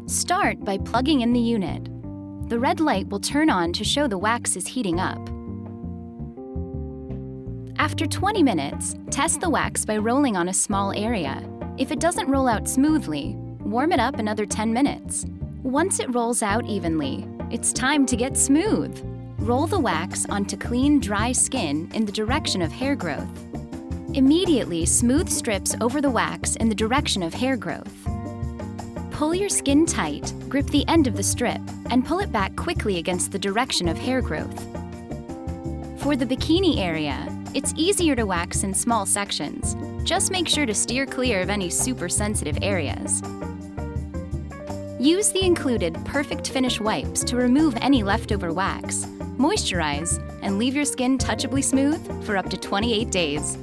Start by plugging in the unit. The red light will turn on to show the wax is heating up. After 20 minutes, test the wax by rolling on a small area. If it doesn't roll out smoothly, warm it up another 10 minutes. Once it rolls out evenly, it's time to get smooth. Roll the wax onto clean, dry skin in the direction of hair growth. Immediately smooth strips over the wax in the direction of hair growth. Pull your skin tight, grip the end of the strip, and pull it back quickly against the direction of hair growth. For the bikini area, it's easier to wax in small sections. Just make sure to steer clear of any super sensitive areas. Use the included Perfect Finish wipes to remove any leftover wax. Moisturize, and leave your skin touchably smooth for up to 28 days.